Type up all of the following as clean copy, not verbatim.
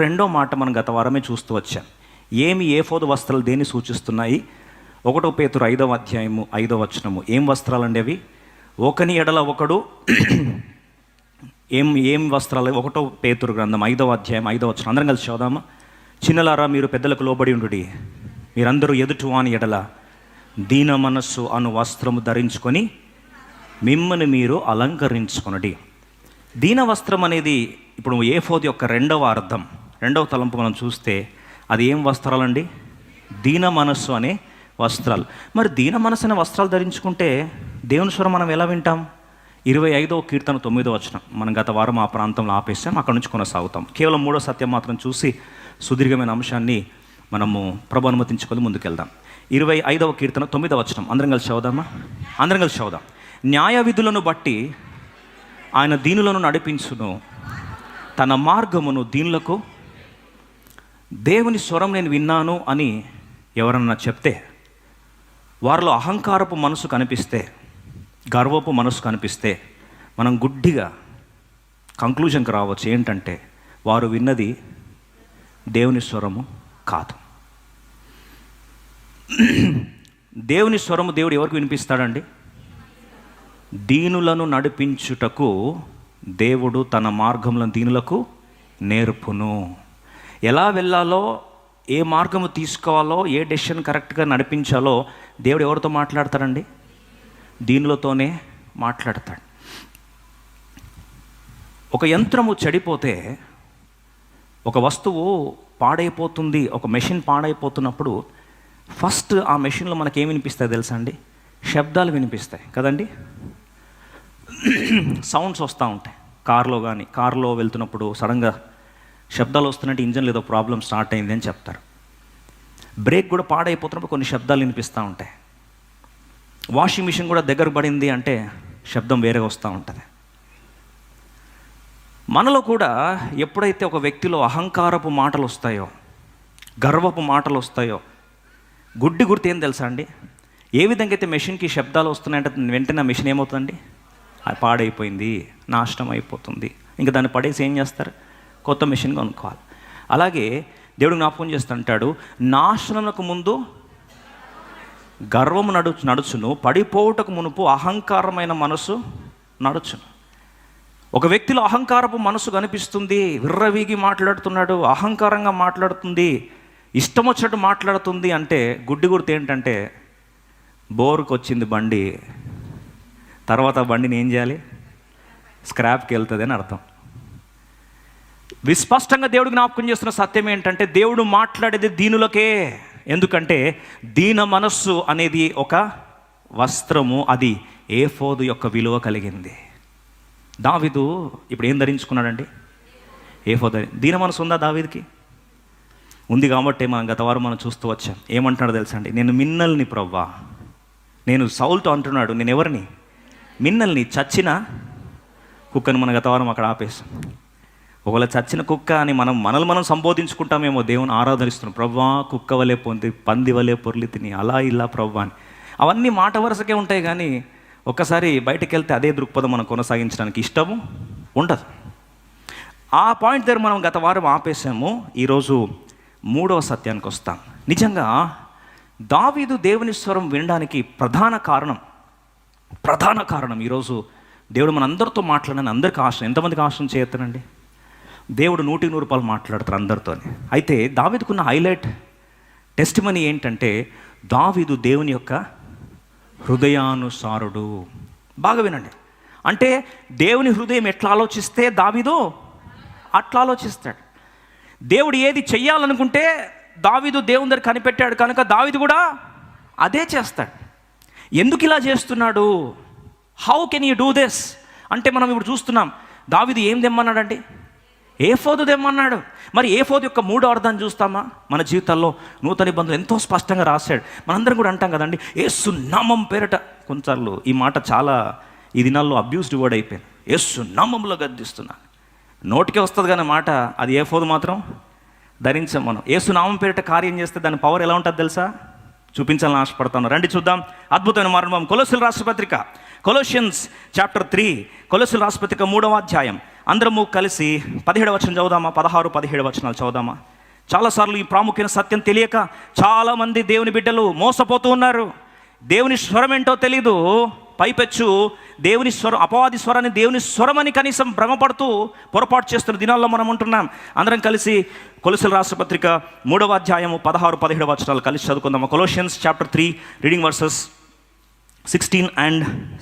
రెండో మాట మనం గత వారమే చూస్తూ వచ్చాం. ఏమి ఏఫోదు వస్త్రాలు దేన్ని సూచిస్తున్నాయి? 1 పేతురు 5వ అధ్యాయము 5వ వచనము. ఏం వస్త్రాలండి అవి? ఒకని ఎడల ఒకడు ఏం వస్త్రాలు? 1 పేతురు గ్రంథం 5వ అధ్యాయం 5వ వచనం. అందరం కలిసి చదువుదామా? చిన్నలారా, మీరు పెద్దలకు లోబడి ఉండుడి. మీరందరూ ఎదుటివాని ఎడల దీన మనస్సు అను వస్త్రము ధరించుకొని మిమ్మల్ని మీరు అలంకరించుకొనుడి. దీన వస్త్రం అనేది ఇప్పుడు ఏఫోదు యొక్క రెండవ అర్థం, రెండవ తలంపు మనం చూస్తే అది ఏం వస్త్రాలండి? దీన మనస్సు అనే వస్త్రాలు. మరి దీన మనస్సు అనే వస్త్రాలు ధరించుకుంటే దేవుని స్వరం మనం ఎలా వింటాం? 25వ కీర్తన 9వ వచనం. మనం గత వారం ఆ ప్రాంతంలో ఆపేసాం, అక్కడ నుంచి కొనసాగుతాం. కేవలం 3వ సత్యం మాత్రం చూసి సుదీర్ఘమైన అంశాన్ని మనము ప్రభు అనుమతించుకొని ముందుకెళ్దాం. 25వ కీర్తన 9వ వచనం. అందరం కలిసి చదువుదామా? అందరం కలిసి చదువుదాం. న్యాయ విధులను బట్టి ఆయన దీనులను నడిపించును, తన మార్గమును దీనులకు. దేవుని స్వరం నేను విన్నాను అని ఎవరన్నా చెప్తే, వారిలో అహంకారపు మనసు కనిపిస్తే, గర్వపు మనసు కనిపిస్తే, మనం గుడ్డిగా కంక్లూజన్కి రావచ్చు. ఏంటంటే వారు విన్నది దేవుని స్వరము కాదు. దేవుని స్వరము దేవుడు ఎవరికి వినిపిస్తాడండి? దీనులను నడిపించుటకు దేవుడు తన మార్గంలో దీనులకు నేర్పును. ఎలా వెళ్ళాలో, ఏ మార్గము తీసుకోవాలో, ఏ డెసిషన్ కరెక్ట్గా నడిపించాలో దేవుడు ఎవరితో మాట్లాడతాడండి? దీనులతోనే మాట్లాడతాడు. ఒక యంత్రము చెడిపోతే, ఒక వస్తువు పాడైపోతుంది, ఒక మెషిన్ పాడైపోతున్నప్పుడు ఫస్ట్ ఆ మెషిన్లో మనకేం వినిపిస్తాయి తెలుసా అండి? శబ్దాలు వినిపిస్తాయి కదండి. సౌండ్స్ వస్తూ ఉంటాయి. కారులో వెళ్తున్నప్పుడు సడన్గా శబ్దాలు వస్తున్నట్టు ఇంజన్లో ఏదో ప్రాబ్లం స్టార్ట్ అయింది అని చెప్తారు. బ్రేక్ కూడా పాడైపోతున్నప్పుడు కొన్ని శబ్దాలు వినిపిస్తూ ఉంటాయి. వాషింగ్ మిషన్ కూడా దగ్గర పడింది అంటే శబ్దం వేరేగా వస్తూ ఉంటుంది. మనలో కూడా ఎప్పుడైతే ఒక వ్యక్తిలో అహంకారపు మాటలు వస్తాయో, గర్వపు మాటలు వస్తాయో, గుడ్డి గుర్తు ఏం తెలుసా అండి? ఏ విధంగా అయితే మెషిన్కి శబ్దాలు వస్తున్నాయంటే వెంటనే ఆ మెషిన్ ఏమవుతుందండి? అది పాడైపోయింది, నాశనం అయిపోతుంది. ఇంకా దాన్ని పడేసి ఏం చేస్తారు? కొత్త మెషిన్ కొనుక్కోవాలి. అలాగే దేవుడు జ్ఞాపకం చేస్తుంటాడు, నాశనమునకు ముందు గర్వము నడుచును, పడిపోవుటకు మునుపు అహంకారమైన మనసు నడుచును. ఒక వ్యక్తిలో అహంకారపు మనసు కనిపిస్తుంది, విర్రవీగి మాట్లాడుతున్నాడు, అహంకారంగా మాట్లాడుతుంది, ఇష్టం వచ్చినట్టు మాట్లాడుతుంది అంటే గుడ్డి గుర్తు ఏంటంటే బోర్కి వచ్చింది బండి, తర్వాత బండిని ఏం చేయాలి? స్క్రాప్కి వెళ్తుంది అని అర్థం. విస్పష్టంగా దేవుడు జ్ఞాపకం చేస్తున్న సత్యం ఏంటంటే దేవుడు మాట్లాడేది దీనులకే. ఎందుకంటే దీన మనస్సు అనేది ఒక వస్త్రము, అది ఏఫోదు యొక్క విలువ కలిగింది. దావీదు ఇప్పుడు ఏం ధరించుకున్నాడండి? ఏఫోదు. దీన మనసు ఉందా దావీదుకి? ఉంది. కాబట్టి మనం గత వారం మనం చూస్తూ వచ్చాం. ఏమంటున్నాడు తెలుసా అండి? నేను మిన్నల్ని ప్రవ్వా. నేను సౌల్తో అంటున్నాడు, నేను ఎవరిని? మిన్నల్ని, చచ్చిన కుక్కను. మన గత వారం అక్కడ ఆపేసాం. ఒకవేళ చచ్చిన కుక్క అని మనం సంబోధించుకుంటామేమో. దేవుని ఆరాధనిస్తున్నాం, ప్రవ్వా కుక్క వలె పొంది పంది వలె పొర్లి తిని అలా ఇలా ప్రవ్వా అని. అవన్నీ మాట వరుసకే ఉంటాయి, కానీ ఒక్కసారి బయటకు వెళ్తే అదే దృక్పథం మనం కొనసాగించడానికి ఇష్టము ఉండదు. ఆ పాయింట్ దగ్గర మనం గత వారం ఆపేసాము. ఈరోజు 3వ సత్యానికి వస్తాం. నిజంగా దావీదు దేవుని స్వరం వినడానికి ప్రధాన కారణం ఈరోజు దేవుడు మన అందరితో మాట్లాడని అందరికీ ఆశ. ఎంతమందికి ఆశం చేయొద్దనండి? దేవుడు 100% మాట్లాడతారు అందరితో. అయితే దావీదుకున్న హైలైట్ టెస్టిమనీ ఏంటంటే దావీదు దేవుని యొక్క హృదయానుసారుడు. బాగా వినండి. అంటే దేవుని హృదయం ఎట్లా ఆలోచిస్తే దావీదు అట్లా ఆలోచిస్తాడు. దేవుడు ఏది చెయ్యాలనుకుంటే దావీదు దేవుని దగ్గర కనిపెట్టాడు కనుక దావీదు కూడా అదే చేస్తాడు. ఎందుకు ఇలా చేస్తున్నాడు? How can you do this అంటే మనం ఇప్పుడు చూస్తున్నాం. దావీదు ఏం తెమ్మన్నాడండి? ఏఫోదు తెమ్మన్నాడు. మరి ఏఫోదు యొక్క 3వ అర్థాన్ని చూస్తామా? మన జీవితాల్లో నూతన నిబంధనలు ఎంతో స్పష్టంగా రాశాడు. మనందరం కూడా అంటాం కదండి, యేసు నామం పేరట. కొన్నిసార్లు ఈ మాట చాలా ఈ దినాల్లో అబ్యూస్డ్ వర్డ్ అయిపోయింది. యేసు నామంలో గద్దిస్తున్నాను. నోటికే వస్తుంది కానీ మాట, అది ఏఫోదు మాత్రం ధరించాం మనం. యేసు నామం పేరిట కార్యం చేస్తే దాని పవర్ ఎలా ఉంటుంది తెలుసా? చూపించాలని ఆశపడతాను. రండి చూద్దాం. అద్భుతమైన మార్గం. కొలొస్సీయుల రాష్ట్ర పత్రిక, కొలోషియన్స్ చాప్టర్ 3, కొలొస్సీయుల రాష్ట్ర పత్రిక 3వ అధ్యాయం అందరము కలిసి 17వ వచనం చదువుదామా? 16, 17 వచనాలు చదువుదామా? చాలాసార్లు ఈ ప్రాముఖ్యమైన సత్యం తెలియక చాలామంది దేవుని బిడ్డలు మోసపోతూ ఉన్నారు. దేవుని స్వరం ఏంటో తెలీదు, పైపెచ్చు దేవుని స్వరం, అపవాది స్వరాన్ని దేవుని స్వరమని కనీసం భ్రమపడుతూ పొరపాటు చేస్తున్న దినాల్లో మనం ఉంటున్నాం. అందరం కలిసి కొలొస్సీయుల రాసిన పత్రిక 3వ అధ్యాయము 16, 17 వచనాలు కలిసి చదువుకుందాం. Colossians chapter 3 reading versus 16 and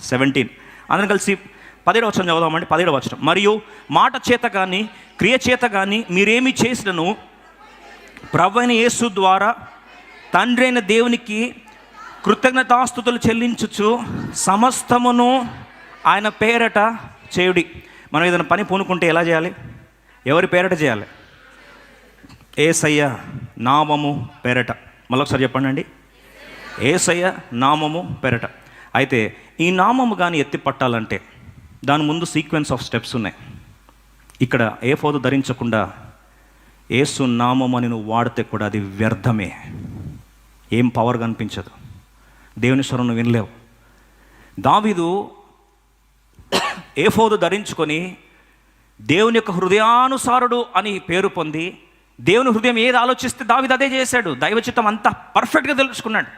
17. అందరం కలిసి 17వ వచనం చదువుదామండి. 17వ వచనం, మరియు మాట చేత కానీ క్రియ చేత కానీ మీరేమి చేసినను ప్రభువైన యేసు ద్వారా తండ్రి అయిన దేవునికి కృతజ్ఞతాస్తుతులు చెల్లించుచు సమస్తమును ఆయన పేరట చేయుడి. మనం ఏదైనా పని పూనుకుంటే ఎలా చేయాలి? ఎవరి పేరట చేయాలి? యేసయ్య నామము పేరట. మళ్ళొకసారి చెప్పండి అండి, యేసయ్య నామము పేరట. అయితే ఈ నామము కానీ ఎత్తి పట్టాలంటే దాని ముందు సీక్వెన్స్ ఆఫ్ స్టెప్స్ ఉన్నాయి. ఇక్కడ ఏఫోదు ధరించకుండా యేసు నామము అని నువ్వు వాడితే కూడా అది వ్యర్థమే, ఏం పవర్ కనిపించదు, దేవుని స్వరం నువ్వు వినలేవు. దావీదు ఏఫోదు ధరించుకొని దేవుని యొక్క హృదయానుసారుడు అని పేరు పొంది, దేవుని హృదయం ఏది ఆలోచిస్తే దావీదు అదే చేశాడు. దైవచిత్తం అంతా పర్ఫెక్ట్గా తెలుసుకున్నాడు.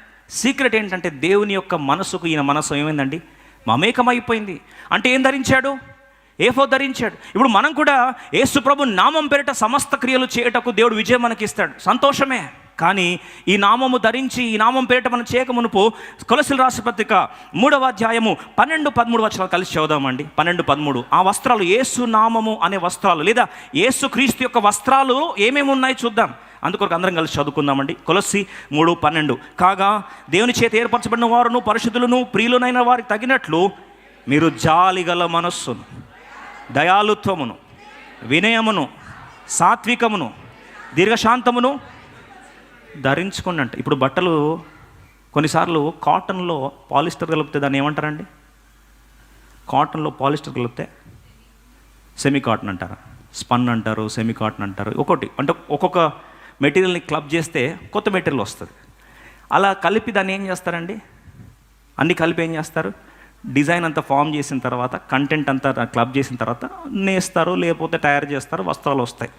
సీక్రెట్ ఏంటంటే దేవుని యొక్క మనసుకు ఈయన మనసు ఏమైందండి? మమేకమైపోయింది. అంటే ఏం ధరించాడు? ఏఫోదు ధరించాడు. ఇప్పుడు మనం కూడా యేసు ప్రభు నామం పేరిట సమస్త క్రియలు చేయటకు దేవుడు విజయం మనకి ఇస్తాడు, సంతోషమే. కానీ ఈ నామము ధరించి ఈ నామం పేరిట మనం చేయక మునుపు కొలొస్సీయుల రాసిన పత్రిక 3వ అధ్యాయము 12, 13 వచనాలు కలిసి చదువుదామండి. 12, 13. ఆ వస్త్రాలు, యేసు నామము అనే వస్త్రాలు లేదా యేసు క్రీస్తు యొక్క వస్త్రాలు ఏమేమి ఉన్నాయి చూద్దాం. అందుకొరకు అందరం కలిసి చదువుకుందామండి. కొలొస్సీ 3, 12. కాగా దేవుని చేత ఏర్పరచబడిన వారును పరిశుద్ధులను ప్రియులనైన వారికి తగినట్లు మీరు జాలిగల మనస్సును, దయాళుత్వమును, వినయమును, సాత్వికమును, దీర్ఘశాంతమును ధరించుకోండి అంట. ఇప్పుడు బట్టలు కొన్నిసార్లు కాటన్లో పాలిస్టర్ కలిపితే దాన్ని ఏమంటారండి? కాటన్లో పాలిస్టర్ కలిపితే సెమీ కాటన్ అంటారు, స్పన్ అంటారు, సెమీ కాటన్ అంటారు. ఒకటి అంటే ఒక్కొక్క మెటీరియల్ని క్లబ్ చేస్తే కొత్త మెటీరియల్ వస్తుంది. అలా కలిపి దాన్ని ఏం చేస్తారండి? అన్నీ కలిపి ఏం చేస్తారు? డిజైన్ అంతా ఫామ్ చేసిన తర్వాత, కంటెంట్ అంతా క్లబ్ చేసిన తర్వాత నేస్తారు, లేకపోతే తయారు చేస్తారు, వస్త్రాలు వస్తాయి.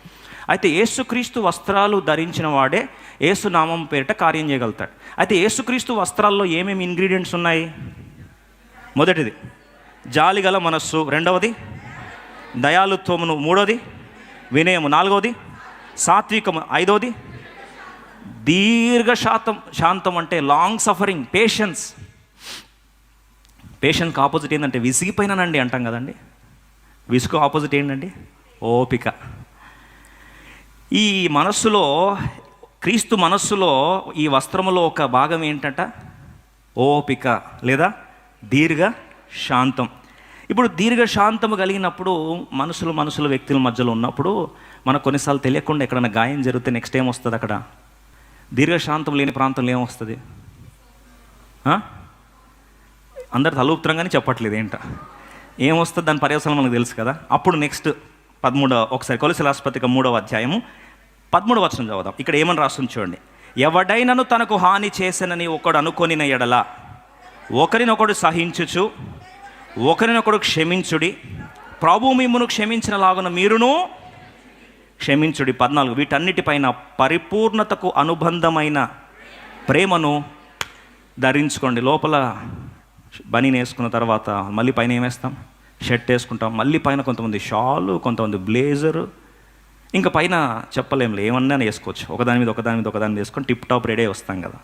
అయితే యేసుక్రీస్తు వస్త్రాలు ధరించిన వాడే యేసు నామం పేరిట కార్యం చేయగలుగుతాడు. అయితే యేసుక్రీస్తు వస్త్రాల్లో ఏమేమి ఇంగ్రీడియంట్స్ ఉన్నాయి? మొదటిది జాలిగల మనస్సు, రెండవది దయాళుత్వమును, మూడవది వినయము, నాలుగవది సాత్వికము, ఐదవది శాంతం అంటే లాంగ్ సఫరింగ్, పేషెన్స్. పేషెన్స్కి ఆపోజిట్ ఏంటంటే విసిగిపోయినానండి అంటాం కదండి. విసుగు ఆపోజిట్ ఏంటండి? ఓపిక. ఈ మనస్సులో, క్రీస్తు మనస్సులో ఈ వస్త్రములో ఒక భాగం ఏంటంట? ఓపిక లేదా దీర్ఘ శాంతం. ఇప్పుడు దీర్ఘ శాంతము కలిగినప్పుడు మనుషులు వ్యక్తుల మధ్యలో ఉన్నప్పుడు మనకు కొన్నిసార్లు తెలియకుండా ఎక్కడైనా గాయం జరిగితే నెక్స్ట్ ఏం వస్తుంది? అక్కడ దీర్ఘశాంతం లేని ప్రాంతంలో ఏమొస్తుంది? అందరు తలూపుత్రంగానే చెప్పట్లేదు ఏంట ఏమొస్తుంది, దాని పర్యవసనం మనకు తెలుసు కదా. అప్పుడు నెక్స్ట్ 13, ఒకసారి కొలొస్సీయుల రాసిన పత్రిక 3వ అధ్యాయము 13వ వచనం చదువుదాం. ఇక్కడ ఏమని రాస్తుంది చూడండి. ఎవడైనను తనకు హాని చేసనని ఒకడు అనుకొనిన ఎడల ఒకరినొకడు సహించుచు ఒకరినొకడు క్షమించుడి, ప్రభు మిమ్మును క్షమించిన లాగున మీరును క్షమించుడి. 14. వీటన్నిటిపైన పరిపూర్ణతకు అనుబంధమైన ప్రేమను ధరించుకోండి. లోపల బనీని వేసుకున్న తర్వాత మళ్ళీ పైన ఏమేస్తాం? షర్ట్ వేసుకుంటాం. మళ్ళీ పైన కొంతమంది షాలు, కొంతమంది బ్లేజరు, ఇంకా పైన చెప్పలేములే, ఏమన్నా వేసుకోవచ్చు. ఒకదాని మీద వేసుకొని టిప్ టాప్ రెడీ వస్తాం కదా.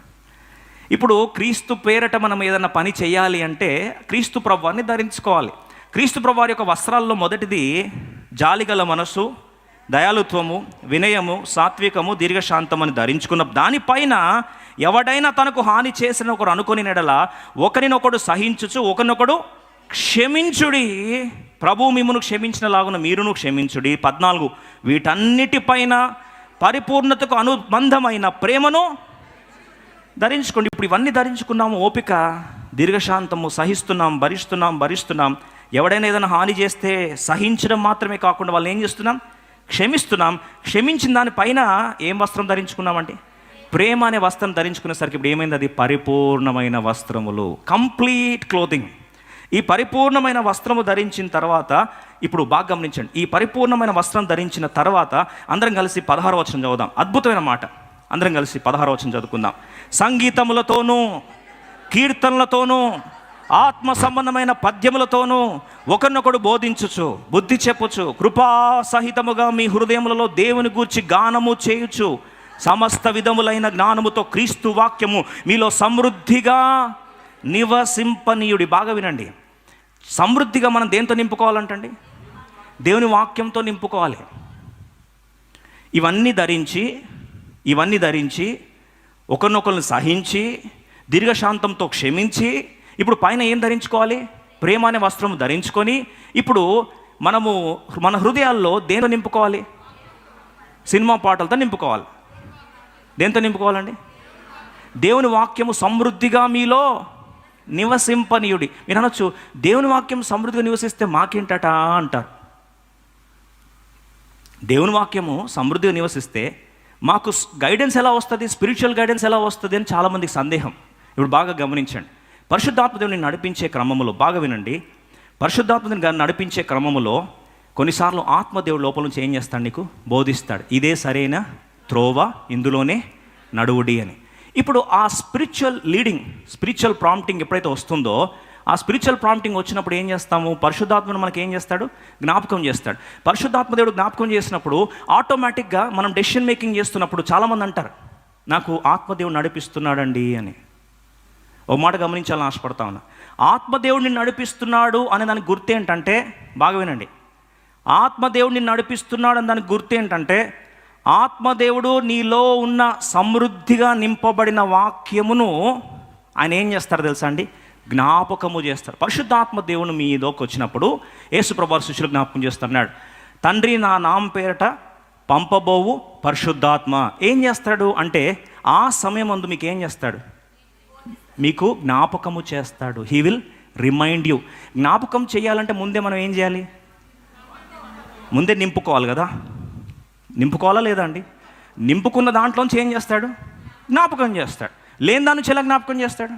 ఇప్పుడు క్రీస్తు పేరట మనం ఏదన్నా పని చేయాలి అంటే క్రీస్తు ప్రభువాన్ని ధరించుకోవాలి. క్రీస్తు ప్రభువారి యొక్క వస్త్రాల్లో మొదటిది జాలిగల మనసు, దయాళుత్వము, వినయము, సాత్వికము, దీర్ఘశాంతం అని ధరించుకున్న దానిపైన ఎవడైనా తనకు హాని చేసిన ఒకరు అనుకుని నెడల ఒకరినొకడు సహించుచు ఒకరినొకడు క్షమించుడి, ప్రభు మిమ్మును క్షమించిన లాగున మీరును క్షమించుడి. 14. వీటన్నిటిపైన పరిపూర్ణతకు అనుబంధమైన ప్రేమను ధరించుకోండి. ఇప్పుడు ఇవన్నీ ధరించుకున్నాము. ఓపిక, దీర్ఘశాంతము, సహిస్తున్నాం, భరిస్తున్నాం. ఎవడైనా ఏదైనా హాని చేస్తే సహించడం మాత్రమే కాకుండా వాళ్ళు ఏం చేస్తున్నాం? క్షమిస్తున్నాం. క్షమించిన దానిపైన ఏం వస్త్రం ధరించుకున్నామంటే ప్రేమ అనే వస్త్రం ధరించుకునేసరికి ఇప్పుడు ఏమైంది? అది పరిపూర్ణమైన వస్త్రములు, కంప్లీట్ క్లోతింగ్. ఈ పరిపూర్ణమైన వస్త్రము ధరించిన తర్వాత, ఇప్పుడు బాగా గమనించండి, ఈ పరిపూర్ణమైన వస్త్రం ధరించిన తర్వాత అందరం కలిసి 16వ వచనం చదువుదాం. అద్భుతమైన మాట. అందరం కలిసి 16వ వచనం చదువుకుందాం. సంగీతములతోనూ కీర్తనలతోనూ ఆత్మ సంబంధమైన పద్యములతోనూ ఒకరినొకడు బోధించుచు, బుద్ధి చెప్పుచు, కృపా సహితముగా మీ హృదయములలో దేవుని గూర్చి గానము చేయుచు, సమస్త విధములైన జ్ఞానముతో క్రీస్తు వాక్యము మీలో సమృద్ధిగా నివసింపనీయుడి. బాగా వినండి, సమృద్ధిగా మనం దేంతో నింపుకోవాలంటండి? దేవుని వాక్యంతో నింపుకోవాలి. ఇవన్నీ ధరించి ఒకరినొకరిని సహించి దీర్ఘశాంతంతో క్షమించి, ఇప్పుడు పైన ఏం ధరించుకోవాలి? ప్రేమ అనే వస్త్రం ధరించుకొని, ఇప్పుడు మనము మన హృదయాల్లో దేంతో నింపుకోవాలి? సినిమా పాటలతో నింపుకోవాలి. దేంతో నింపుకోవాలండి? దేవుని వాక్యము సమృద్ధిగా మీలో నివసింపనీయుడి. మీరు అనొచ్చు, దేవుని వాక్యం సమృద్ధిగా నివసిస్తే మాకేంటట అంటారు. దేవుని వాక్యము సమృద్ధిగా నివసిస్తే మాకు గైడెన్స్ ఎలా వస్తుంది, స్పిరిచువల్ గైడెన్స్ ఎలా వస్తుంది అని చాలామందికి సందేహం. ఇప్పుడు బాగా గమనించండి, పరిశుద్ధాత్మ దేవుని నడిపించే క్రమంలో, బాగా వినండి, పరిశుద్ధాత్మ దేవుని నడిపించే క్రమంలో కొన్నిసార్లు ఆత్మదేవుడు లోపల నుంచి ఏం చేస్తాడు? నీకు బోధిస్తాడు, ఇదే సరైన త్రోవ, ఇందులోనే నడువుడి అని. ఇప్పుడు ఆ స్పిరిచువల్ లీడింగ్, స్పిరిచువల్ ప్రాంప్టింగ్ ఎప్పుడైతే వస్తుందో, ఆ స్పిరిచువల్ ప్రాంప్టింగ్ వచ్చినప్పుడు ఏం చేస్తాము? పరిశుద్ధాత్మను మనకి ఏం చేస్తాడు? జ్ఞాపకం చేస్తాడు. పరిశుద్ధాత్మ దేవుడు జ్ఞాపకం చేసినప్పుడు ఆటోమేటిక్గా మనం డెసిషన్ మేకింగ్ చేస్తున్నప్పుడు చాలామంది అంటారు, నాకు ఆత్మదేవుడు నడిపిస్తున్నాడండి అని. ఒక మాట గమనించాలని ఆశపడతా ఉన్నా. ఆత్మదేవుడిని నడిపిస్తున్నాడు అనే దానికి గుర్తేంటంటే, బాగా వినండి, ఆత్మదేవుడిని నడిపిస్తున్నాడు అని దానికి గుర్తేంటంటే, ఆత్మదేవుడు నీలో ఉన్న సమృద్ధిగా నింపబడిన వాక్యమును ఆయన ఏం చేస్తారు తెలుసా అండి? జ్ఞాపకము చేస్తారు. పరిశుద్ధాత్మ దేవుని మీదోకి వచ్చినప్పుడు యేసుప్రభు శిష్యులు జ్ఞాపకం చేస్తున్నాడు, తండ్రి నా నామం పేరట పంపబోవు పరిశుద్ధాత్మ ఏం చేస్తాడు అంటే, ఆ సమయం అందు మీకు ఏం చేస్తాడు? మీకు జ్ఞాపకము చేస్తాడు. He will remind you. జ్ఞాపకం చేయాలంటే ముందే మనం ఏం చేయాలి? ముందే నింపుకోవాలి కదా. నింపుకోవాలా లేదా అండి? నింపుకున్న దాంట్లోంచి ఏం చేస్తాడు? జ్ఞాపకం చేస్తాడు. లేని దాని నుంచి ఎలా జ్ఞాపకం చేస్తాడు?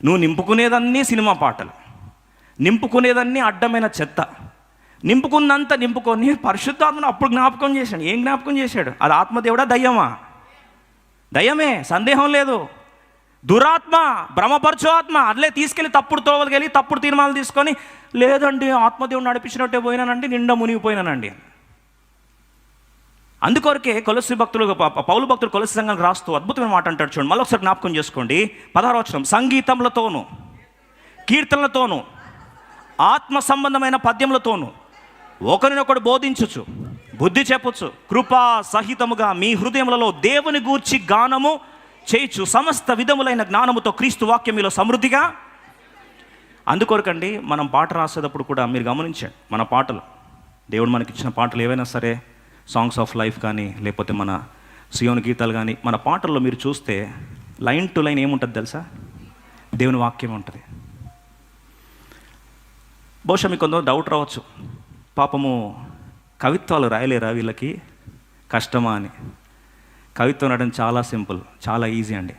నువ్వు నింపుకునేదన్నీ సినిమా పాటలు, నింపుకునేదన్నీ అడ్డమైన చెత్త, నింపుకున్నంత నింపుకొని పరిశుద్ధాత్మను అప్పుడు జ్ఞాపకం చేశాడు. ఏం జ్ఞాపకం చేశాడు? అది ఆత్మదేవుడా దయ్యమా? దయ్యమే, సందేహం లేదు. దురాత్మ, భ్రమపరచు ఆత్మ, అట్లే తీసుకెళ్ళి తప్పుడు తోవలకెళ్ళి తప్పుడు తీర్మానాలు తీసుకొని, లేదండి ఆత్మదేవుడు నడిపించినట్టే పోయినానండి, నిండా మునిగిపోయినానండి. అందుకొరకే కొలస్సీ భక్తులు, పౌలు భక్తులు కొలస్సీ సంఘానికి రాస్తూ అద్భుతమైన మాట అంటాడు. చూడండి, మళ్ళీ ఒకసారి జ్ఞాపకం చేసుకోండి. 16వ వచనం, సంగీతములతోనూ కీర్తనలతోనూ ఆత్మ సంబంధమైన పద్యములతోనూ ఒకరినొకడు బోధించుచు, బుద్ధి చెప్పుచు, కృపా సహితముగా మీ హృదయములలో దేవుని గూర్చి గానము చేయుచు, సమస్త విధములైన జ్ఞానముతో క్రీస్తు వాక్యం మీలో సమృద్ధిగా. అందుకొరకండి మనం పాట రాసేటప్పుడు కూడా మీరు గమనించండి, మన పాటలు, దేవుడు మనకి ఇచ్చిన పాటలు ఏవైనా సరే, సాంగ్స్ ఆఫ్ లైఫ్ కానీ లేకపోతే మన సియోను గీతాలు కానీ, మన పాటల్లో మీరు చూస్తే లైన్ టు లైన్ ఏముంటుంది తెలుసా? దేవుని వాక్యం ఉంటుంది. బహుశా మీకు కొంత డౌట్ రావచ్చు, పాపము కవిత్వాలు రాయలేరా వీళ్ళకి, కష్టమా అని. కవిత్వం రాయడం చాలా సింపుల్, చాలా ఈజీ అండి.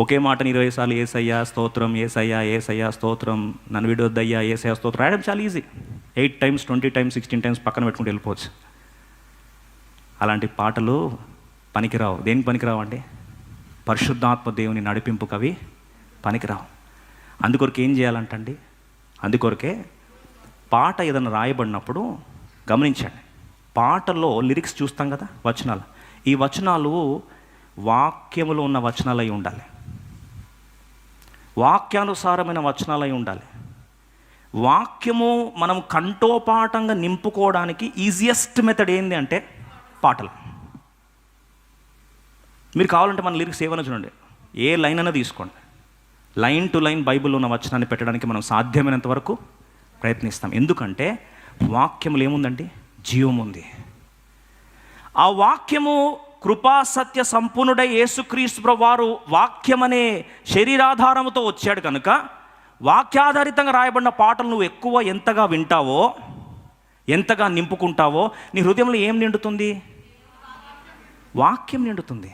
ఒకే మాటని 20 సార్లు ఏసయ్యా స్తోత్రం, ఏసయ్యా ఏసయ్యా స్తోత్రం, నన్ను విడొద్దయ్యా ఏసయ్యా స్తోత్రం రాయడం చాలా ఈజీ. 8 టైమ్స్ 20 టైమ్స్ 16 టైమ్స్ పక్కన పెట్టుకుంటూ వెళ్ళిపోవచ్చు. అలాంటి పాటలు పనికిరావు. దేనికి పనికిరావు అంటే, పరిశుద్ధాత్మ దేవుని నడిపింపు కవి పనికిరావు. అందుకొరకు ఏం చేయాలంటండి, అందుకొరకే పాట ఏదైనా రాయబడినప్పుడు గమనించండి, పాటల్లో లిరిక్స్ చూస్తాం కదా, వచనాలు, ఈ వచనాలు వాక్యములో ఉన్న వచనాలై ఉండాలి, వాక్యానుసారమైన వచనాలై ఉండాలి. వాక్యము మనం కంఠోపాఠంగా నింపుకోవడానికి ఈజియెస్ట్ మెథడ్ ఏంది అంటే పాటలు. మీరు కావాలంటే మన లిరిక్స్ ఏమైనా చూడండి, ఏ లైన్ అయినా తీసుకోండి, లైన్ టు లైన్ బైబిల్లో ఉన్న వచనాన్ని పెట్టడానికి మనం సాధ్యమైనంత వరకు ప్రయత్నిస్తాం. ఎందుకంటే వాక్యములు ఏముందండి, జీవం ఉంది. ఆ వాక్యము కృపా సత్య సంపూర్ణుడై యేసుక్రీస్తు వారు వాక్యమనే శరీరాధారముతో వచ్చాడు కనుక, వాక్యాధారితంగా రాయబడిన పాటలు నువ్వు ఎక్కువ ఎంతగా వింటావో, ఎంతగా నింపుకుంటావో, నీ హృదయంలో ఏం నిండుతుంది? వాక్యం నిండుతుంది.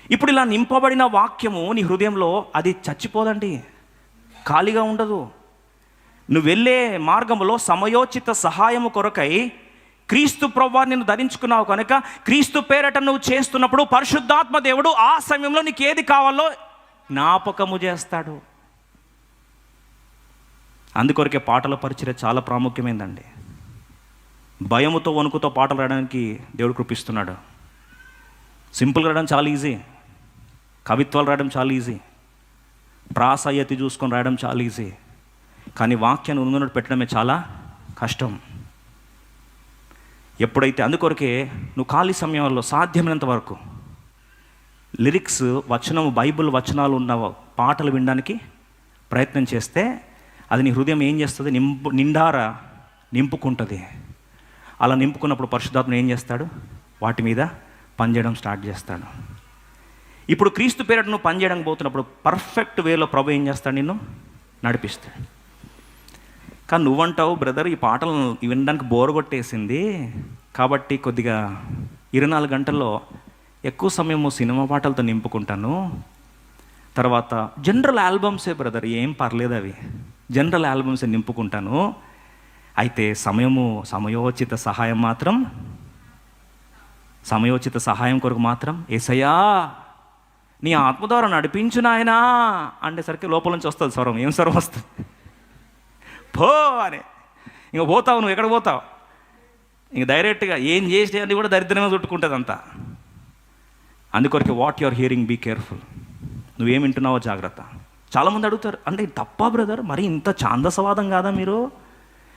ఇప్పుడు ఇలా నింపబడిన వాక్యము నీ హృదయంలో అది చచ్చిపోదండి, ఖాళీగా ఉండదు. నువ్వు వెళ్ళే మార్గంలో సమయోచిత సహాయము కొరకై క్రీస్తు ప్రభువుని నిన్ను ధరించుకున్నావు కనుక క్రీస్తు పేరట నువ్వు చేస్తున్నప్పుడు పరిశుద్ధాత్మ దేవుడు ఆ సమయంలో నీకు ఏది కావాలో జ్ఞాపకము చేస్తాడు. అందుకొరకే పాటల పరిచర్య చాలా ప్రాముఖ్యమైందండి. భయముతో వణుకుతో పాటలు రాయడానికి దేవుడు కృపిస్తున్నాడు. సింపుల్గా రాయడం చాలా ఈజీ, కవిత్వాలు రాయడం చాలా ఈజీ, ప్రాస ఎత్తి చూసుకొని రాయడం చాలా ఈజీ, కానీ వాక్యాన్ని ఉన్నట్టు పెట్టడమే చాలా కష్టం. ఎప్పుడైతే అందుకొరకే నువ్వు ఖాళీ సమయంలో సాధ్యమైనంత వరకు లిరిక్స్ వచనం బైబిల్ వచనాలు ఉన్న పాటలు వినడానికి ప్రయత్నం చేస్తే అది నీ హృదయం ఏం చేస్తుంది, నిండారా నింపుకుంటుంది. అలా నింపుకున్నప్పుడు పరిశుద్ధాత్మ ఏం చేస్తాడు, వాటి మీద పనిచేయడం స్టార్ట్ చేస్తాడు. ఇప్పుడు క్రీస్తు పేరట నువ్వు పనిచేయడానికి పోతున్నప్పుడు పర్ఫెక్ట్ వేలో ప్రభు ఏం చేస్తాడు, నిన్ను నడిపిస్తాడు. కానీ నువ్వంటావు, బ్రదర్ ఈ పాటలు వినడానికి బోర్ కొట్టేసింది కాబట్టి కొద్దిగా 24 గంటల్లో ఎక్కువ సమయము సినిమా పాటలతో నింపుకుంటాను, తర్వాత జనరల్ ఆల్బమ్సే బ్రదర్ ఏం పర్లేదు అవి జనరల్ ఆల్బమ్సే నింపుకుంటాను, అయితే సమయోచిత సహాయం కొరకు మాత్రం యేసయ్యా నీ ఆత్మ ద్వారా నడిపించు నాయనా అంటేసరికి లోపల నుంచి వస్తుంది స్వరం. ఏం స్వరం వస్తుంది, పో అని. ఇంక పోతావు, నువ్వు ఎక్కడ పోతావు, ఇంక డైరెక్ట్గా ఏం చేసే అని కూడా దరిద్రమే చుట్టుకుంటుంది అంతా. అందుకొరకు what you are hearing be careful, నువ్వేం వింటున్నావో జాగ్రత్త. చాలామంది అడుగుతారు, అంటే తప్పా బ్రదర్, మరి ఇంత ఛాందసవాదం కాదా మీరు,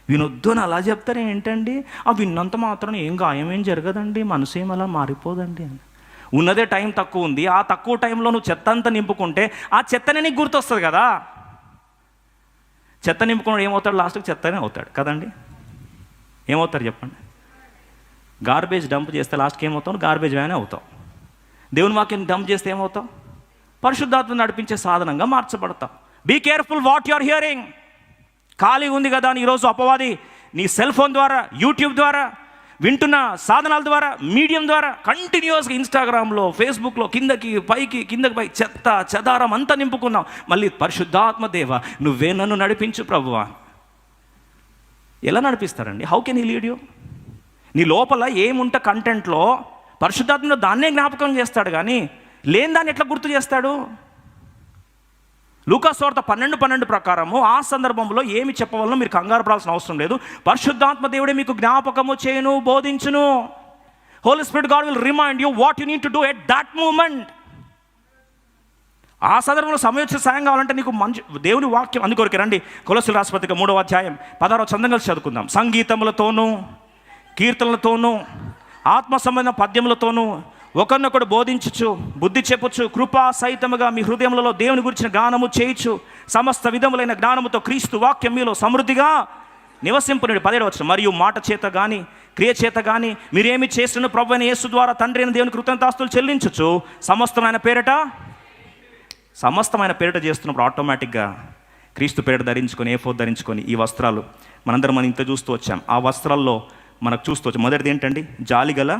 వినొద్దు అని అలా చెప్తారు ఏంటండి, ఆ విన్నంత మాత్రం ఏం గాయం ఏం జరగదండి, మనసు ఏం అలా మారిపోదండి అని. ఉన్నదే టైం తక్కువ ఉంది, ఆ తక్కువ టైంలో నువ్వు చెత్త అంతా నింపుకుంటే ఆ చెత్తనే నీకు గుర్తొస్తుంది కదా. చెత్త నింపుకున్నాడు ఏమవుతాడు, లాస్ట్కి చెత్తనే అవుతాడు కదండి. ఏమవుతారు చెప్పండి, గార్బేజ్ డంప్ చేస్తే లాస్ట్కి ఏమవుతావు, గార్బేజ్ వ్యానే అవుతావు. దేవుని వాక్యం డంప్ చేస్తే ఏమవుతావు, పరిశుద్ధాత్మ నడిపించే సాధనంగా మార్చబడతావు. Be careful what you are hearing. ఖాళీ ఉంది కదా అని ఈరోజు అపవాది నీ సెల్ ఫోన్ ద్వారా, యూట్యూబ్ ద్వారా, వింటున్న సాధనాల ద్వారా, మీడియం ద్వారా కంటిన్యూస్గా ఇన్స్టాగ్రామ్లో, ఫేస్బుక్లో కిందకి పైకి చెత్త చెదారం అంతా నింపుకున్నాం. మళ్ళీ పరిశుద్ధాత్మ దేవ నువ్వే నన్ను నడిపించు ప్రభువా. ఎలా నడిపిస్తారండి, how can he lead you? నీ లోపల ఏముంటే కంటెంట్లో పరిశుద్ధాత్మలో దాన్నే జ్ఞాపకం చేస్తాడు, కానీ లేని దాన్ని ఎట్లా గుర్తు చేస్తాడు? లూకాసు వార్త 12:12 ప్రకారము ఆ సందర్భంలో ఏమి చెప్పవలనో మీరు కంగారు పడాల్సిన అవసరం లేదు. పరిశుద్ధాత్మ దేవుడే మీకు జ్ఞాపకము చేయను, బోధించును. Holy Spirit God will remind you what you need to do at that moment. ఆ సందర్భంలో సమయోచిత సాయం కావాలంటే నీకు మంచి దేవుని వాక్యం. అందుకొరకు రండి, కొలొస్సీయుల రాసిన పత్రిక 3వ అధ్యాయం 16వ వచనం కలిసి చదువుకుందాం. సంగీతములతోనూ కీర్తనలతోనూ ఆత్మ సంబంధ పద్యములతోనూ ఒకరినొకడు బోధించుచు, బుద్ధి చెప్పుచు, కృపా సహితముగా మీ హృదయములలో దేవుని గురించిన జ్ఞానము చేయుచు, సమస్త విధములైన జ్ఞానముతో క్రీస్తు వాక్యం మీలో సమృద్ధిగా నివసింపునుడి. 17వ వచనం. మరియు మాట చేత కానీ క్రియ చేత కానీ మీరేమి చేసిన ప్రభువైన యేసు ద్వారా తండ్రి అయిన దేవుని కృతజ్ఞతాస్తులు చెల్లించుచు సమస్తమైన పేరిట చేస్తున్నప్పుడు ఆటోమేటిక్గా క్రీస్తు పేరిట ధరించుకొని, ఏఫోద్ ధరించుకొని, ఈ వస్త్రాలు మనం ఇంత చూస్తూ వచ్చాం. ఆ వస్త్రాల్లో మనకు చూస్తూ వచ్చాం. మొదటిది ఏంటండి, జాలిగల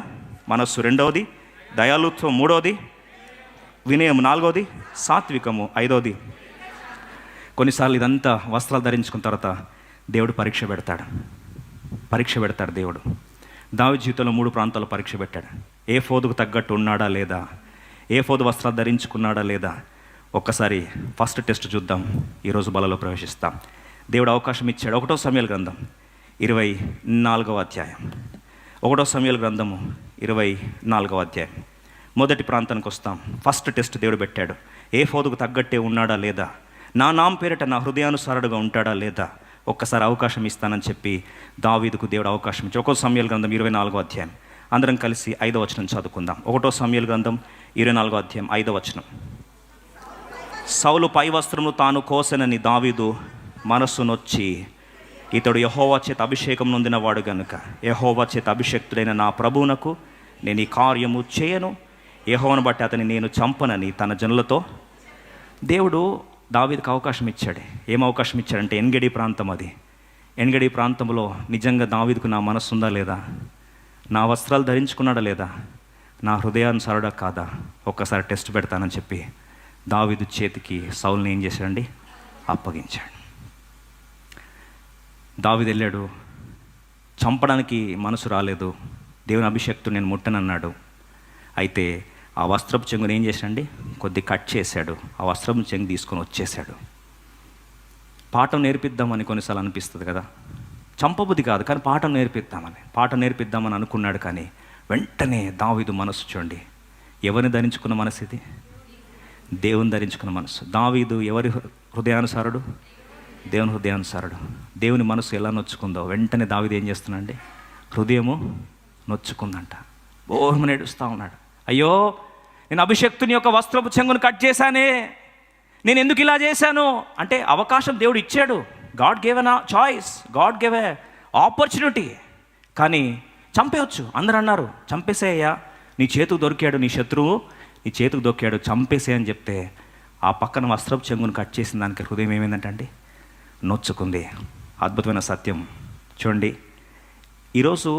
మనస్సు. రెండవది దయాళుత్వం. మూడవది వినయం. నాలుగవది సాత్వికము. ఐదవది కొన్నిసార్లు ఇదంతా వస్త్రాలు ధరించుకున్న తర్వాత దేవుడు పరీక్ష పెడతాడు దేవుడు. దావీదు జీవితంలో 3 ప్రాంతాల్లో పరీక్ష పెట్టాడు. ఏఫోదుకు తగ్గట్టు ఉన్నాడా లేదా, ఏఫోదు వస్త్రాలు ధరించుకున్నాడా లేదా. ఒక్కసారి ఫస్ట్ టెస్ట్ చూద్దాం, ఈరోజు బలలో ప్రవేశిస్తాం. దేవుడు అవకాశం ఇచ్చాడు. 1వ సమూయేలు గ్రంథం 24వ అధ్యాయం. 1వ సమూయేలు గ్రంథము 24వ అధ్యాయం మొదటి ప్రాంతానికి వస్తాం. ఫస్ట్ టెస్ట్ దేవుడు పెట్టాడు. ఏఫోదుకు తగ్గట్టే ఉన్నాడా లేదా, నా నామ పేరిట నా హృదయానుసారుడుగా ఉంటాడా లేదా. ఒక్కసారి అవకాశం ఇస్తానని చెప్పి దావీదుకు దేవుడు అవకాశం ఇచ్చి 1వ సమూయేలు గ్రంథం 24వ అధ్యాయం అందరం కలిసి 5వ వచనం చదువుకుందాం. 1వ సమూయేలు గ్రంథం 24వ అధ్యాయం 5వ వచనం. సౌలు పై వస్త్రము తాను కోసెనని దావీదు మనస్సు నొచ్చి, ఇతడు యెహోవా చేత అభిషేకం నొందినవాడు గనుక యెహోవా చేత అభిషేక్తుడైన నా ప్రభువునకు నేను ఈ కార్యము చేయను, యెహోవాను బట్టి అతని నేను చంపనని తన జనులతో. దేవుడు దావీదుకు అవకాశం ఇచ్చాడు. ఏం అవకాశం ఇచ్చాడంటే ఎన్గడి ప్రాంతం. అది ఎన్గడి ప్రాంతంలో నిజంగా దావీదుకు నా మనస్సు ఉందా లేదా, నా వస్త్రాలు ధరించుకున్నాడా లేదా, నా హృదయానుసారుడా కాదా, ఒక్కసారి టెస్ట్ పెడతానని చెప్పి దావీదు చేతికి సౌలుని ఏం చేశాడండి, అప్పగించాడు. దావీదు వెళ్ళాడు, చంపడానికి మనసు రాలేదు, దేవుని అభిషేక్తుడు నేను ముట్టనన్నాడు. అయితే ఆ వస్త్రపు చెంగుని ఏం చేశాడండి, కొద్ది కట్ చేశాడు, ఆ వస్త్రపు చెంగు తీసుకొని వచ్చేసాడు. పాఠం నేర్పిద్దామని కొన్నిసార్లు అనిపిస్తుంది కదా, చంపబుద్ధి కాదు కానీ పాఠం నేర్పిద్దామని అనుకున్నాడు. కానీ వెంటనే దావీదు మనసు చూడండి, ఎవరిని ధరించుకున్న మనసు ఇది? దేవుని ధరించుకున్న మనసు. దావీదు ఎవరి హృదయానుసారుడు? దేవుని హృదయానుసారుడు. దేవుని మనసు ఎలా నొచ్చుకుందో వెంటనే దావీదు ఏం చేస్తున్నాడండి, హృదయము నొచ్చుకుందంట. బోర్మని ఏడుస్తూ ఉన్నాడు, అయ్యో నేను అభిషక్తుని యొక్క వస్త్రపు చెంగును కట్ చేశానే, నేను ఎందుకు ఇలా చేశాను అంటే అవకాశం దేవుడు ఇచ్చాడు. God gave N choice, God gave a opportunity. కానీ చంపేయచ్చు. అందరూ అన్నారు చంపేసేయ్యా, నీ చేతుకు దొరికాడు, నీ శత్రువు నీ చేతుకు దొరికాడు, చంపేసే అని చెప్తే ఆ పక్కన వస్త్రపు చెంగును కట్ చేసిన దానికి హృదయం ఏమైందంటే అండి, నొచ్చుకుంది. అద్భుతమైన సత్యం చూడండి. ఈరోజు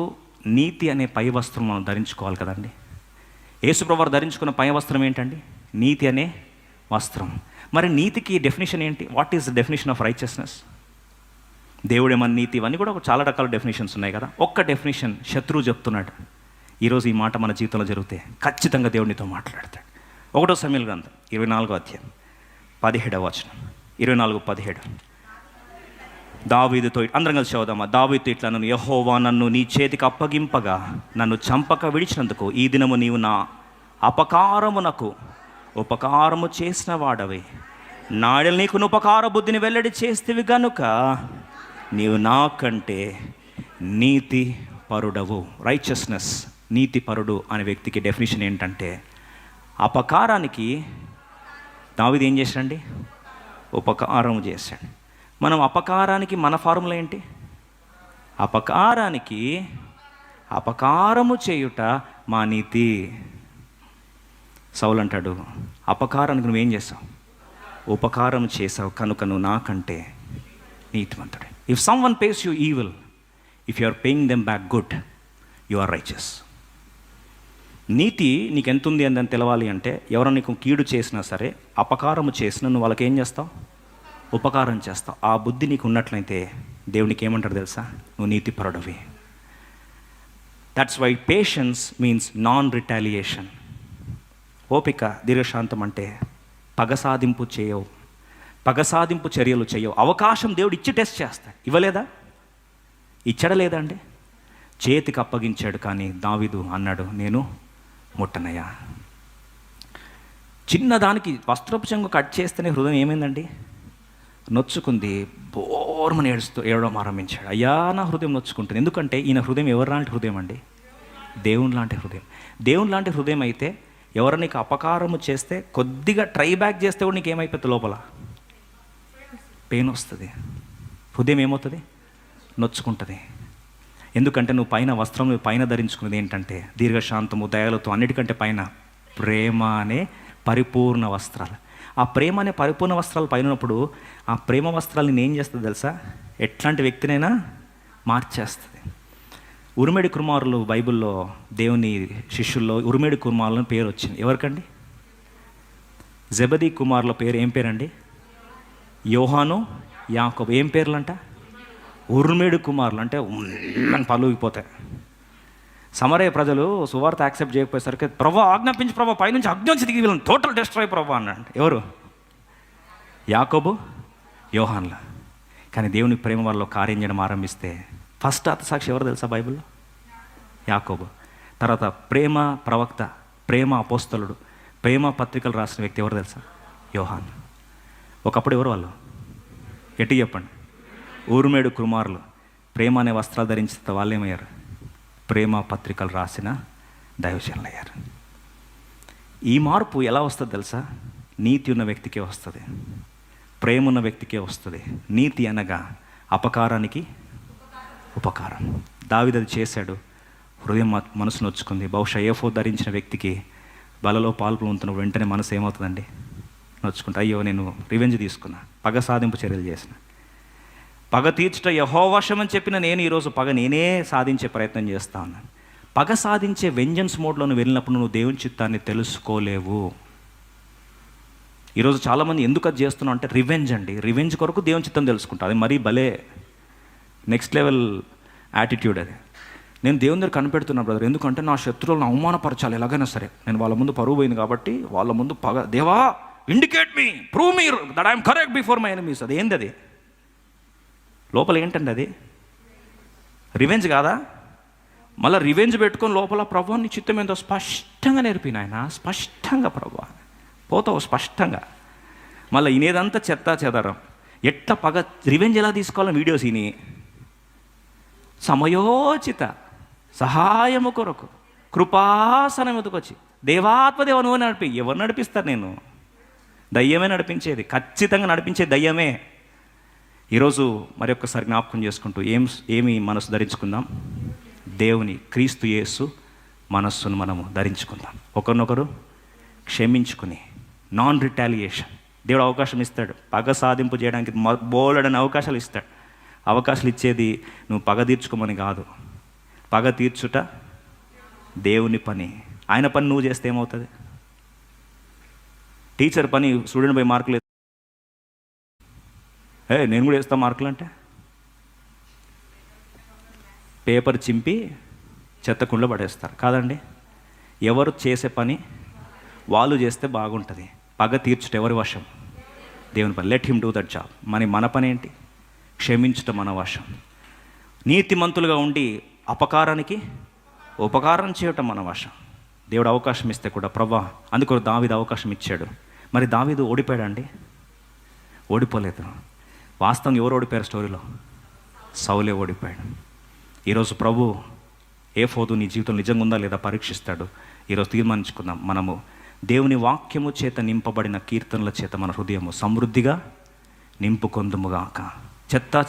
నీతి అనే పై వస్త్రం మనం ధరించుకోవాలి కదండి. యేసుప్రభువు వారు ధరించుకున్న పై వస్త్రం ఏంటండి? నీతి అనే వస్త్రం. మరి నీతికి డెఫినేషన్ ఏంటి? What is the definition of righteousness? దేవుడేమన్నా నీతి, ఇవన్నీ కూడా చాలా రకాల డెఫినేషన్స్ ఉన్నాయి కదా. ఒక్క డెఫినేషన్ శత్రువు చెప్తున్నాడు. ఈరోజు ఈ మాట మన జీవితంలో జరిగితే ఖచ్చితంగా దేవుడినితో మాట్లాడతాడు. 1 సమూయేలు గ్రంథం 24వ అధ్యాయం 17వ వచనం, 24:17. దావీదుతో అందరం కలిసి చదువుదామా? దావీదుతో ఇట్లా, నన్ను యెహోవా నన్ను నీ చేతికి అప్పగింపగా నన్ను చంపక విడిచినందుకు ఈ దినము నీవు నా అపకారమునకు ఉపకారము చేసిన వాడవి, నాడెలు నీకు ఉపకార బుద్ధిని వెల్లడి చేస్తేవి గనుక నీవు నాకంటే నీతి పరుడవు. రైచియస్నెస్, నీతి పరుడు అనే వ్యక్తికి డెఫినేషన్ ఏంటంటే, అపకారానికి దావీదు ఏం చేశాడండి? ఉపకారం చేశాడు. మనం అపకారానికి మన ఫార్ములా ఏంటి? అపకారానికి అపకారము చేయుట మా నీతి. సౌలు అంటాడు, అపకారానికి నువ్వేం చేసావు? ఉపకారం చేసావు కనుక నువ్వు నాకంటే నీతిమంతుడే. If someone pays you evil, if you are paying them back good, you are righteous. నీతి నీకు ఎంత ఉంది అని తెలవాలి అంటే, ఎవరైనా నీకు కీడు చేసినా సరే, అపకారము చేసినా నువ్వు వాళ్ళకి ఏం చేస్తావు? ఉపకారం చేస్తావు. ఆ బుద్ధి నీకు ఉన్నట్లయితే దేవునికి ఏమంటాడు తెలుసా? నువ్వు నీతిపరుడివి. That's why patience means non retaliation. ఓపిక, దీర్ఘశాంతం అంటే పగసాదింపు చేయవు, పగసాదింపు చర్యలు చేయవు. అవకాశం దేవుడు ఇచ్చి టెస్ట్ చేస్తాడు. ఇవ్వలేదా? ఇచ్చడా లేదా అండి? చేతికి అప్పగించాడు. కానీ దావీదు అన్నాడు, నేను ముట్టనయ్యా. చిన్నదానికి వస్త్రపు చెంగు కట్ చేస్తేనే హృదయం ఏమైందండి? నొచ్చుకుంది. బోర్మని ఏడవడం ఆరంభించాడు. అయ్యా నా హృదయం నొచ్చుకుంటుంది. ఎందుకంటే ఈయన హృదయం ఎవరి లాంటి హృదయం అండి? దేవుని లాంటి హృదయం. దేవుని లాంటి హృదయం అయితే ఎవరు నీకు అపకారము చేస్తే కొద్దిగా ట్రై బ్యాక్ చేస్తే కూడా నీకు ఏమైపోతుంది? లోపల పెయిన్ వస్తుంది. హృదయం ఏమవుతుంది? నొచ్చుకుంటుంది. ఎందుకంటే నువ్వు పైన వస్త్రం, నువ్వు పైన ధరించుకున్నది ఏంటంటే దీర్ఘశాంతము, దయాలతో, అన్నిటికంటే పైన ప్రేమ అనే పరిపూర్ణ వస్త్రాలు. ఆ ప్రేమ అనే పరిపూర్ణ వస్త్రాలు పైన ఉన్నప్పుడు ఆ ప్రేమ వస్త్రాలని ఏం చేస్తుంది తెలుసా? ఎట్లాంటి వ్యక్తినైనా మార్చేస్తుంది. ఉరిమెడి కుమారులు, బైబిల్లో దేవుని శిష్యుల్లో ఉరిమెడి కుమారులని పేరు వచ్చింది. ఎవరికండి? జెబెదీ కుమారుల పేరు ఏం పేరండి? యోహాను, యాకోబు. ఏం పేర్లంట? ఉరిమెడి కుమారులు. అంటే పలుగిపోతాయి. సమరయ ప్రజలు సువార్త యాక్సెప్ట్ చేయకపోయేసరికి, ప్రభా ఆజ్ఞాపించి ప్రభా, పైనుంచి అగ్ని దిగి వీళ్ళని టోటల్ డిస్ట్రాయ్ ప్రభా అన్నాడు. ఎవరు? యాకోబు, యోహాన్ల. కానీ దేవుని ప్రేమ వాళ్ళలో కార్యం చేయడం ఆరంభిస్తే ఫస్ట్ హతసాక్షి ఎవరు తెలుసా బైబిల్లో? యాకోబు. తర్వాత ప్రేమ ప్రవక్త, ప్రేమ అపోస్తలుడు, ప్రేమ పత్రికలు రాసిన వ్యక్తి ఎవరు తెలుసా? యోహాన్. ఒకప్పుడు ఎవరు వాళ్ళు? ఎట్టి చెప్పండి. ఊర్మేడు కుమారులు ప్రేమ అనే వస్త్రాలు ధరించిన వాళ్ళు ఏమయ్యారు? ప్రేమ పత్రికలు రాసిన దైవజనులు అయ్యారు. ఈ మార్పు ఎలా వస్తుంది తెలుసా? నీతి ఉన్న వ్యక్తికే వస్తుంది, ప్రేమ ఉన్న వ్యక్తికే వస్తుంది. నీతి అనగా అపకారానికి ఉపకారం. దావీదు అది చేశాడు. హృదయం మనసు నొచ్చుకుంది. బహుశా ఏఫోదు ధరించిన వ్యక్తికి బలలో పాల్పొందుతున్న వెంటనే మనసు ఏమవుతుందండి? నొచ్చుకుంటా. అయ్యో నేను రివెంజ్ తీసుకున్నా, పగ సాధింపు చర్యలు చేసిన, పగ తీర్చుట యెహోవా వశం అని చెప్పిన నేను ఈరోజు పగ నేనే సాధించే ప్రయత్నం చేస్తా ఉన్నాను. పగ సాధించే వెంజన్స్ మోడ్లో నువ్వు వెళ్ళినప్పుడు నువ్వు దేవుని చిత్తాన్ని తెలుసుకోలేవు. ఈరోజు చాలామంది ఎందుకు అది చేస్తున్నాం అంటే రివెంజ్ అండి. రివెంజ్ కొరకు దేవుని చిత్తం తెలుసుకుంటా. అది మరీ భలే నెక్స్ట్ లెవెల్ యాటిట్యూడ్ అది. నేను దేవుని దగ్గర కనిపెడుతున్నా బ్రదర్, ఎందుకంటే నా శత్రువులను అవమానపరచాలి ఎలాగైనా సరే. నేను వాళ్ళ ముందు పరువు పోయింది కాబట్టి వాళ్ళ ముందు దేవా indicate me, prove me that I'm correct before my enemies. అది ఏంది? అది లోపల ఏంటండి? అది రివెంజ్ కాదా? మళ్ళీ రివెంజ్ పెట్టుకొని లోపల ప్రభువా నీ చిత్తం ఏందో స్పష్టంగా నేర్పిన ఆయన, స్పష్టంగా ప్రభువా పోతావు స్పష్టంగా. మళ్ళీ ఇనేదంతా చెత్త చెదరం. ఎట్లా రివెంజ్ ఎలా తీసుకోవాలని వీడియోస్ ఇని సమయోచిత సహాయము కొరకు కృపాసనం ఎదుకొచ్చి దేవాత్మదేవ నువ్వు ఎవరు నడిపిస్తారు? నేను దయ్యమే నడిపించేది, ఖచ్చితంగా నడిపించే దయ్యమే. ఈరోజు మరి ఒక్కసారి జ్ఞాపకం చేసుకుంటూ ఏమి మనసు ధరించుకుందాం? దేవుని క్రీస్తు యేసు మనస్సును మనము ధరించుకుందాం. ఒకరినొకరు క్షమించుకుని, నాన్ రిటాలియేషన్. దేవుడు అవకాశం ఇస్తాడు పగ సాధింపు చేయడానికి, బోలెడని అవకాశాలు ఇస్తాడు. అవకాశాలు ఇచ్చేది నువ్వు పగ తీర్చుకోమని కాదు. పగ తీర్చుట దేవుని పని. ఆయన పని నువ్వు చేస్తే ఏమవుతుంది? టీచర్ పని స్టూడెంట్ పోయి మార్కులు నేను కూడా వేస్తా మార్కులు అంటే పేపర్ చింపి చెత్తకుండలో పడేస్తారు కాదండి. ఎవరు చేసే పని వాళ్ళు చేస్తే బాగుంటుంది. పగ తీర్చుట ఎవరి వశం? దేవుని పని. Let him do that job. మన పని ఏంటి? క్షమించుట మన వశం. నీతిమంతులుగా ఉండి అపకారానికి ఉపకారం చేయటం మన వశం. దేవుడు అవకాశం ఇస్తే కూడా ప్రభా, అందుకు దావీదు అవకాశం ఇచ్చాడు. మరి దావీదు ఓడిపోయాడండి? ఓడిపోలేదు. వాస్తవం ఎవరు ఓడిపోయారు స్టోరీలో? సౌలే ఓడిపోయాడు. ఈరోజు ప్రభు ఏఫోదు నీ జీవితం నిజంగా ఉందా లేదా పరీక్షిస్తాడు. ఈరోజు తీర్మానించుకుందాం, మనము దేవుని వాక్యము చేత నింపబడిన కీర్తనల చేత మన హృదయము సమృద్ధిగా నింపుకొందుముగాక. చెత్త